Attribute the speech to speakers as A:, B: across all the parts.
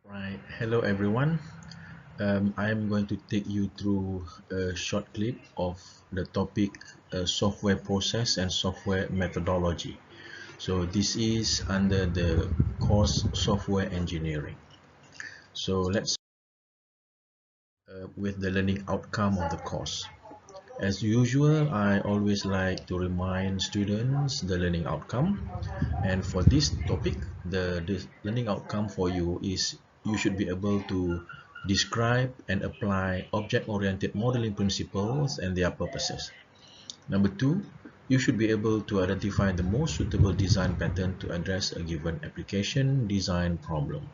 A: Right. Hello, everyone. I'm going to take you through a short clip of the topic software process and software methodology. So this is under the course software engineering. So let's with the learning outcome of the course. As usual, I always like to remind students the learning outcome. And for this topic, the learning outcome for you is you should be able to describe and apply object-oriented modeling principles and their purposes. Number two, you should be able to identify the most suitable design pattern to address a given application design problem.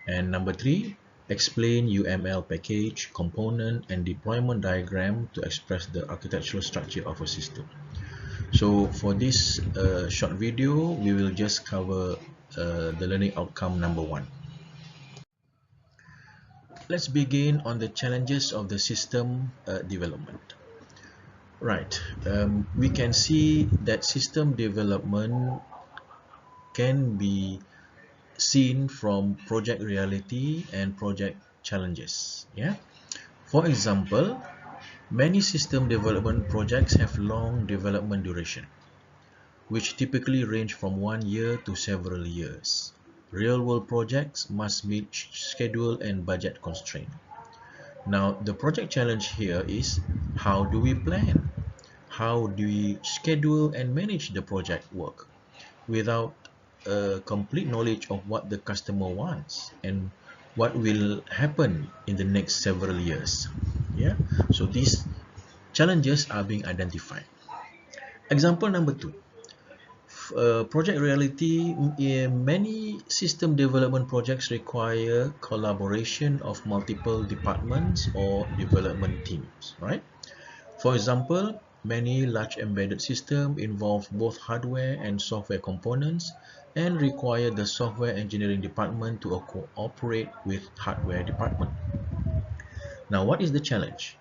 A: And number three, explain UML package, component, and deployment diagram to express the architectural structure of a system. So for this short video, we will just cover the learning outcome number one. Let's begin on the challenges of the system development. Right, we can see that system development can be seen from project reality and project challenges. Yeah. For example, many system development projects have long development duration, which typically range from 1 year to several years. Real-world projects must meet schedule and budget constraints. Now, the project challenge here is how do we plan? How do we schedule and manage the project work without a complete knowledge of what the customer wants and what will happen in the next several years? Yeah, so these challenges are being identified. Example number two. Project reality, many system development projects require collaboration of multiple departments or development teams, right? For example, many large embedded systems involve both hardware and software components and require the software engineering department to cooperate with hardware department. Now, what is the challenge?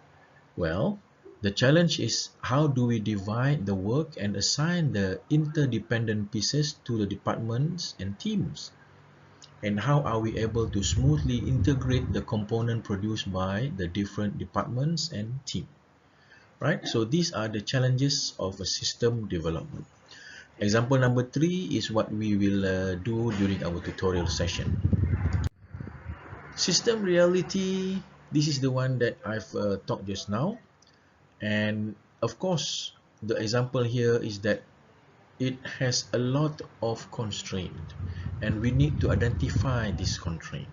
A: Well, the challenge is how do we divide the work and assign the interdependent pieces to the departments and teams? And how are we able to smoothly integrate the component produced by the different departments and team? Right? So these are the challenges of a system development. Example number three is what we will do during our tutorial session. System reality, this is the one that I've talked just now. And of course, the example here is that it has a lot of constraint and we need to identify this constraint.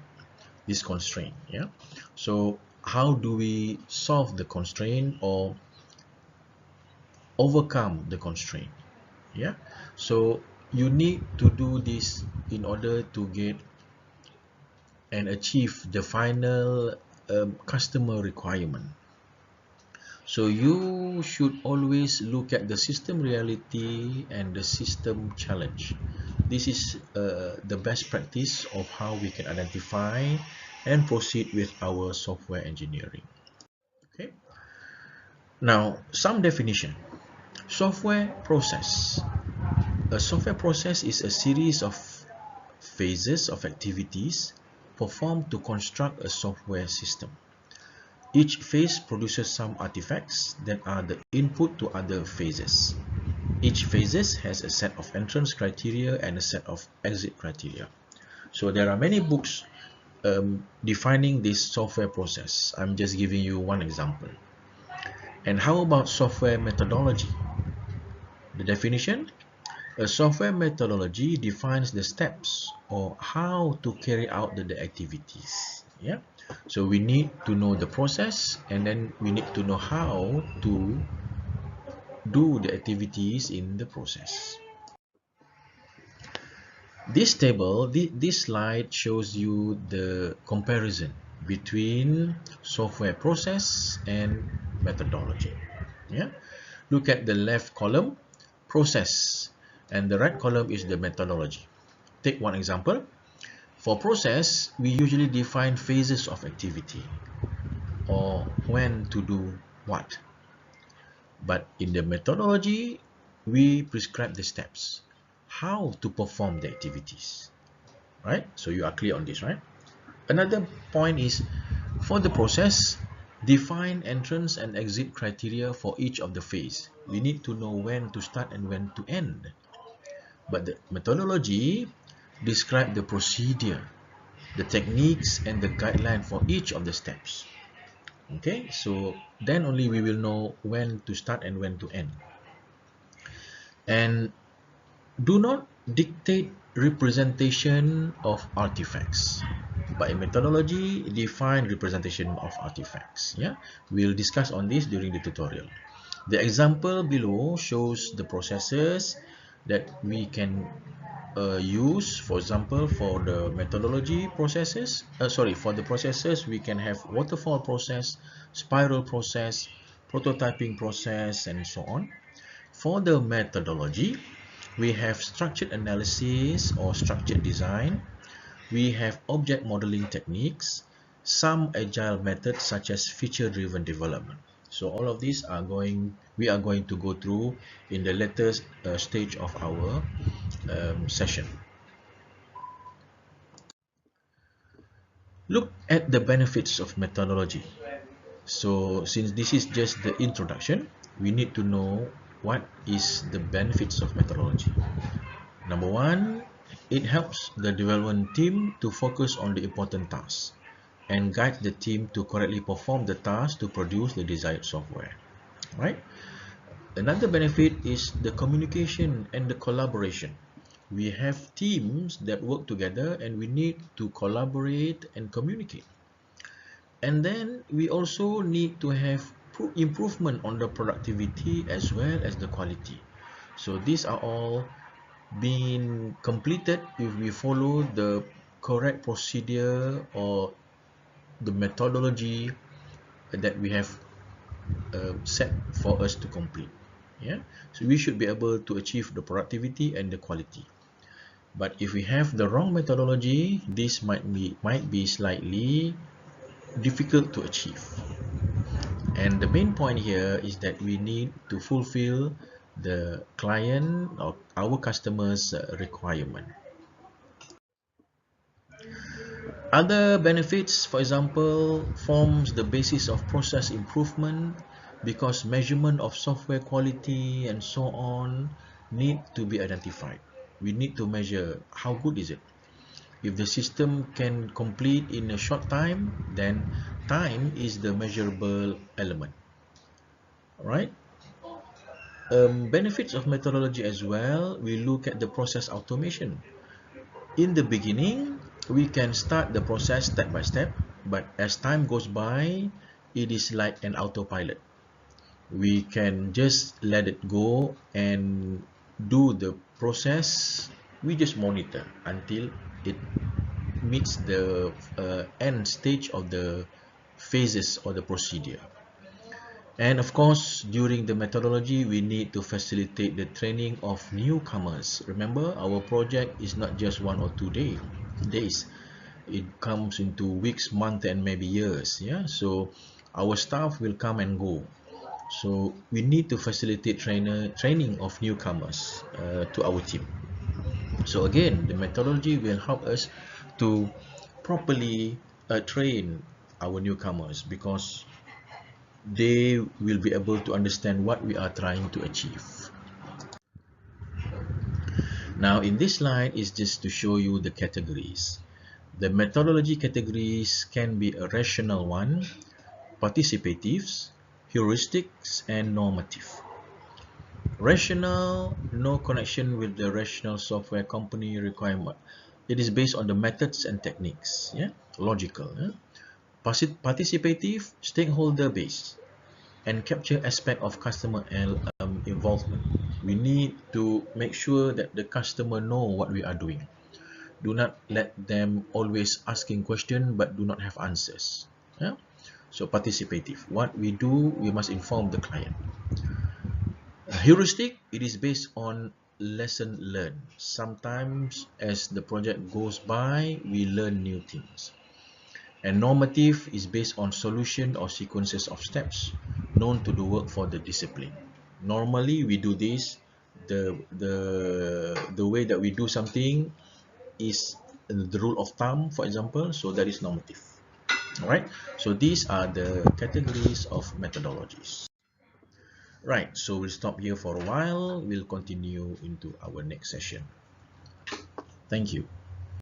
A: Yeah. So how do we solve the constraint or overcome the constraint? Yeah. So you need to do this in order to get and achieve the final customer requirement. So you should always look at the system reality and the system challenge. This is the best practice of how we can identify and proceed with our software engineering. Okay. Now, some definition. Software process. A software process is a series of phases of activities performed to construct a software system. Each phase produces some artifacts that are the input to other phases. Each phase has a set of entrance criteria and a set of exit criteria. So there are many books defining this software process. I'm just giving you one example. And how about software methodology? The definition? A software methodology defines the steps or how to carry out the activities. Yeah. So we need to know the process and then we need to know how to do the activities in the process. This table, this slide shows you the comparison between software process and methodology. Yeah. Look at the left column, process, and the right column is the methodology. Take one example. For process, we usually define phases of activity or when to do what. But in the methodology, we prescribe the steps, how to perform the activities. Right? So you are clear on this, right? Another point is, for the process, define entrance and exit criteria for each of the phase. We need to know when to start and when to end. But the methodology describe the procedure, the techniques, and the guideline for each of the steps. Okay, so then only we will know when to start and when to end. And do not dictate representation of artifacts. By methodology, define representation of artifacts. Yeah, we'll discuss on this during the tutorial. The example below shows the processes that we can use. For example, for the methodology processes, for the processes, we can have waterfall process, spiral process, prototyping process, and so on. For the methodology, we have structured analysis or structured design. We have object modeling techniques, some agile methods such as feature-driven development. So all of these are we are going to go through in the later stage of our session. Look at the benefits of methodology. So since this is just the introduction, we need to know what is the benefits of methodology. Number one, it helps the development team to focus on the important tasks and guide the team to correctly perform the task to produce the desired software. Right? Another benefit is the communication and the collaboration. We have teams that work together and we need to collaborate and communicate. And then we also need to have improvement on the productivity as well as the quality. So these are all being completed if we follow the correct procedure or the methodology that we have set for us to complete. Yeah, so we should be able to achieve the productivity and the quality. But if we have the wrong methodology, this might be slightly difficult to achieve. And the main point here is that we need to fulfill the client or our customers' requirement. Other benefits, for example, forms the basis of process improvement because measurement of software quality and so on need to be identified. We need to measure how good is it. If the system can complete in a short time, then time is the measurable element. Right? Benefits of methodology as well, we look at the process automation. In the beginning, we can start the process step by step, but as time goes by, it is like an autopilot. We can just let it go and do the process. We just monitor until it meets the end stage of the phases or the procedure. And of course, during the methodology, we need to facilitate the training of newcomers. Remember, our project is not just 1 or 2 days. It comes into weeks, months, and maybe years. Yeah, so our staff will come and go. So we need to facilitate training of newcomers to our team. So again, the methodology will help us to properly train our newcomers because they will be able to understand what we are trying to achieve. Now in this slide is just to show you the categories. The methodology categories can be a rational one, participatives, heuristics, and normative. Rational, no connection with the rational software company requirement. It is based on the methods and techniques. Yeah, logical. Yeah? Participative, stakeholder based, and capture aspect of customer involvement. We need to make sure that the customer know what we are doing. Do not let them always asking question but do not have answers. Yeah? So participative. What we do, we must inform the client. Heuristic, it is based on lesson learned. Sometimes as the project goes by, we learn new things. And normative is based on solution or sequences of steps known to do work for the discipline. Normally we do this, the way that we do something is the rule of thumb, for example, so that is normative. All right, so these are the categories of methodologies. Right, so we'll stop here for a while. We'll continue into our next session. Thank you.